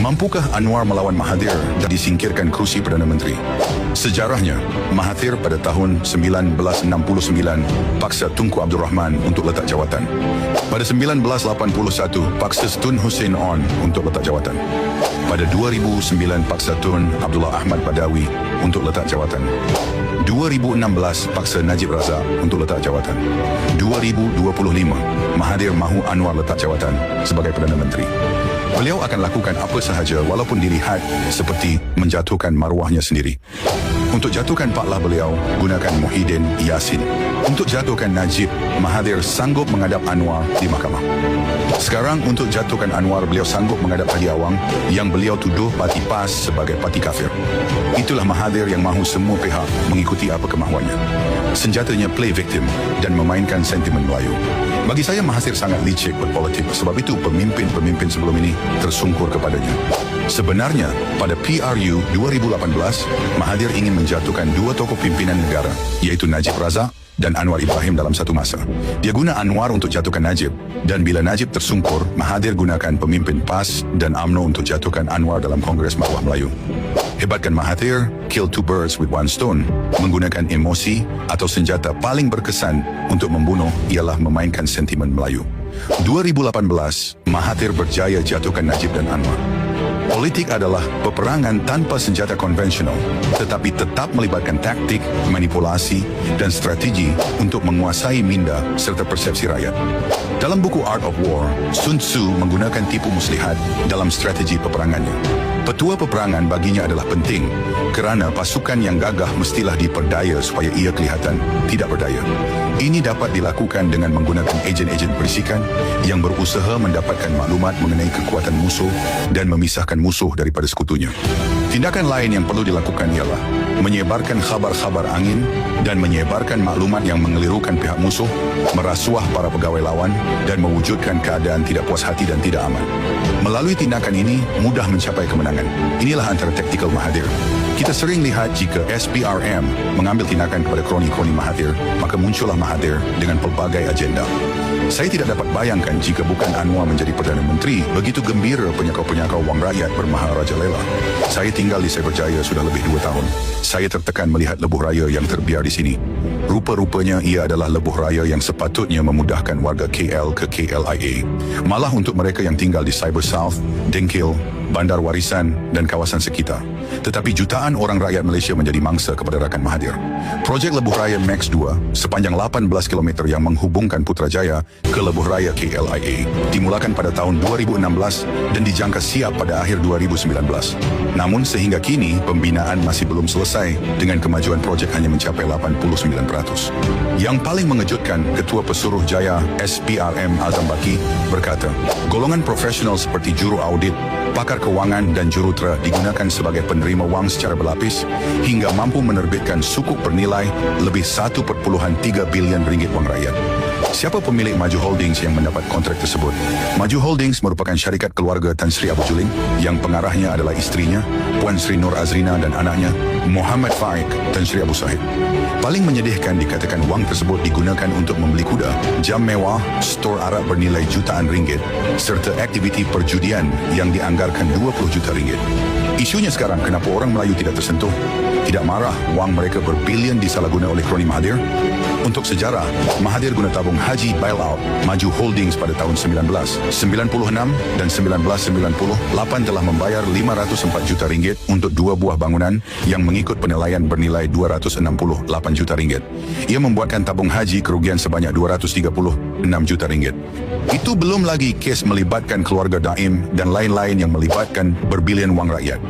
Mampukah Anwar melawan Mahathir dan disingkirkan kerusi Perdana Menteri? Sejarahnya, Mahathir pada tahun 1969 paksa Tunku Abdul Rahman untuk letak jawatan. Pada 1981, paksa Tun Hussein On untuk letak jawatan. Pada 2009, paksa Tun Abdullah Ahmad Badawi untuk letak jawatan. 2016, paksa Najib Razak untuk letak jawatan. 2025, Mahathir mahu Anwar letak jawatan sebagai Perdana Menteri. Beliau akan lakukan apa sahaja walaupun dilihat seperti menjatuhkan maruahnya sendiri. Untuk jatuhkan paklah beliau, gunakan Muhyiddin Yassin. Untuk jatuhkan Najib, Mahathir sanggup menghadap Anwar di mahkamah. Sekarang untuk jatuhkan Anwar, beliau sanggup menghadap Haji Awang yang beliau tuduh parti PAS sebagai parti kafir. Itulah Mahathir yang mahu semua pihak mengikuti apa kemahuannya. Senjatanya play victim dan memainkan sentimen Melayu. Bagi saya, Mahathir sangat licik berpolitik, sebab itu pemimpin-pemimpin sebelum ini tersungkur kepadanya. Sebenarnya, pada PRU 2018, Mahathir ingin menjatuhkan dua tokoh pimpinan negara, iaitu Najib Razak dan Anwar Ibrahim dalam satu masa. Dia guna Anwar untuk jatuhkan Najib, dan bila Najib tersungkur, Mahathir gunakan pemimpin PAS dan UMNO untuk jatuhkan Anwar dalam Kongres Maruah Melayu. Hebatkan Mahathir, kill two birds with one stone. Menggunakan emosi atau senjata paling berkesan untuk membunuh ialah memainkan sentimen Melayu. 2018, Mahathir berjaya jatuhkan Najib dan Anwar. Politik adalah peperangan tanpa senjata konvensional, tetapi tetap melibatkan taktik, manipulasi, dan strategi untuk menguasai minda serta persepsi rakyat. Dalam buku Art of War, Sun Tzu menggunakan tipu muslihat dalam strategi peperangannya. Petua peperangan baginya adalah penting kerana pasukan yang gagah mestilah diperdaya supaya ia kelihatan tidak berdaya. Ini dapat dilakukan dengan menggunakan ejen-ejen perisikan yang berusaha mendapatkan maklumat mengenai kekuatan musuh dan memisahkan musuh daripada sekutunya. Tindakan lain yang perlu dilakukan ialah menyebarkan khabar-khabar angin dan menyebarkan maklumat yang mengelirukan pihak musuh, merasuah para pegawai lawan dan mewujudkan keadaan tidak puas hati dan tidak aman. Melalui tindakan ini, mudah mencapai kemenangan. Inilah antara taktikal Mahathir. Kita sering lihat jika SPRM mengambil tindakan kepada kroni-kroni Mahathir, maka muncullah Mahathir dengan pelbagai agenda. Saya tidak dapat bayangkan jika bukan Anwar menjadi Perdana Menteri, begitu gembira penyakau-penyakau wang rakyat bermaharajalela. Saya tinggal di Cyberjaya sudah lebih 2 tahun. Saya tertekan melihat lebuh raya yang terbiar di sini. Rupa-rupanya ia adalah lebuh raya yang sepatutnya memudahkan warga KL ke KLIA. Malah untuk mereka yang tinggal di Cyber South, Dengkil, Bandar Warisan dan kawasan sekitar. Tetapi jutaan orang rakyat Malaysia menjadi mangsa kepada rakan Mahathir. Projek Lebuh Raya Max 2 sepanjang 18 km yang menghubungkan Putrajaya ke Lebuh Raya KLIA dimulakan pada tahun 2016 dan dijangka siap pada akhir 2019. Namun sehingga kini pembinaan masih belum selesai dengan kemajuan projek hanya mencapai 89%. Yang paling mengejutkan, Ketua Pesuruh Jaya SPRM Azam Baki berkata, golongan profesional seperti juru audit, pakar kewangan dan jurutera digunakan sebagai penerima wang secara berlapis hingga mampu menerbitkan sukuk bernilai lebih 1.3 bilion ringgit wang rakyat. Siapa pemilik Maju Holdings yang mendapat kontrak tersebut? Maju Holdings merupakan syarikat keluarga Tan Sri Abu Juling yang pengarahnya adalah isterinya, Puan Sri Nur Azrina dan anaknya, Muhammad Faik Tan Sri Abu Sahid. Paling menyedihkan dikatakan wang tersebut digunakan untuk membeli kuda, jam mewah, stor arak bernilai jutaan ringgit, serta aktiviti perjudian yang dianggarkan 20 juta ringgit. Isunya sekarang, kenapa orang Melayu tidak tersentuh? Tidak marah wang mereka berbilion disalahguna oleh kroni Mahathir? Untuk sejarah, Mahathir guna tabung haji bailout Maju Holdings pada tahun 1996 dan 1998 telah membayar 504 juta ringgit untuk 2 buah bangunan yang mengikut penilaian bernilai 268 juta ringgit. Ia membuatkan tabung haji kerugian sebanyak 236 juta ringgit. Itu belum lagi kes melibatkan keluarga Daim dan lain-lain yang melibatkan berbilion wang rakyat.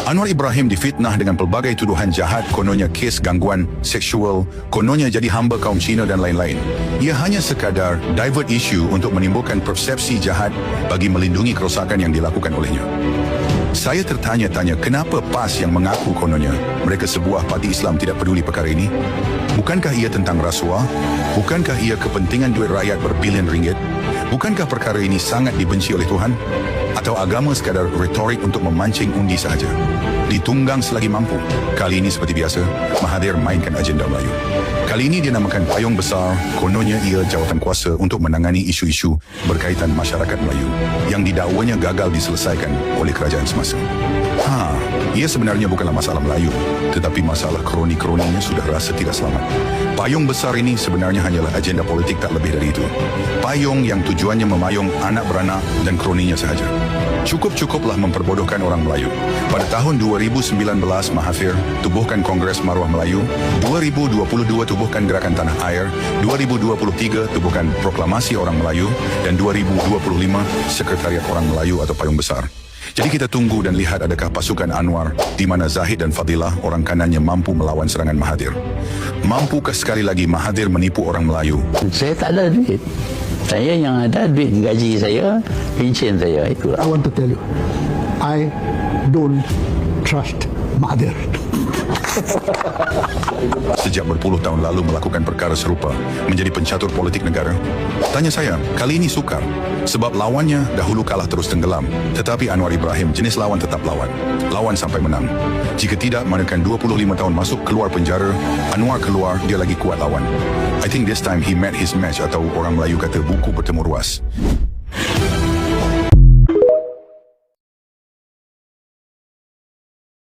Anwar Ibrahim difitnah dengan pelbagai tuduhan jahat, kononnya kes gangguan seksual, kononnya jadi hamba kaum Cina dan lain-lain. Ia hanya sekadar divert isu untuk menimbulkan persepsi jahat bagi melindungi kerosakan yang dilakukan olehnya. Saya tertanya-tanya kenapa PAS yang mengaku kononnya mereka sebuah parti Islam tidak peduli perkara ini? Bukankah ia tentang rasuah? Bukankah ia kepentingan duit rakyat berbilion ringgit? Bukankah perkara ini sangat dibenci oleh Tuhan? Atau agama sekadar retorik untuk memancing undi sahaja? Ditunggang selagi mampu. Kali ini seperti biasa, Mahathir mainkan agenda Melayu. Kali ini dia namakan payung besar, kononnya ia jawatan kuasa untuk menangani isu-isu berkaitan masyarakat Melayu yang didakwanya gagal diselesaikan oleh kerajaan semasa. Ia sebenarnya bukanlah masalah Melayu, tetapi masalah kroni-kroninya sudah rasa tidak selamat. Payung besar ini sebenarnya hanyalah agenda politik, tak lebih dari itu. Payung yang tujuannya memayung anak beranak dan kroninya sahaja. Cukup-cukuplah memperbodohkan orang Melayu. Pada tahun 2019, Mahathir tubuhkan Kongres Maruah Melayu, 2022 tubuhkan Gerakan Tanah Air, 2023 tubuhkan Proklamasi Orang Melayu, dan 2025 Sekretariat Orang Melayu atau Payung Besar. Jadi kita tunggu dan lihat adakah pasukan Anwar di mana Zahid dan Fadilah orang kanannya mampu melawan serangan Mahathir. Mampukah sekali lagi Mahathir menipu orang Melayu? Saya tak ada duit. Saya yang ada duit gaji saya, pension saya itu. I want to tell you, I don't trust Mahathir. Sejak berpuluh tahun lalu melakukan perkara serupa, menjadi pencatur politik negara. Tanya saya, kali ini sukar. Sebab lawannya dahulu kalah terus tenggelam. Tetapi Anwar Ibrahim jenis lawan tetap lawan. Lawan sampai menang. Jika tidak, manakan 25 tahun masuk keluar penjara, Anwar keluar, dia lagi kuat lawan. I think this time he met his match, atau orang Melayu kata buku bertemu ruas.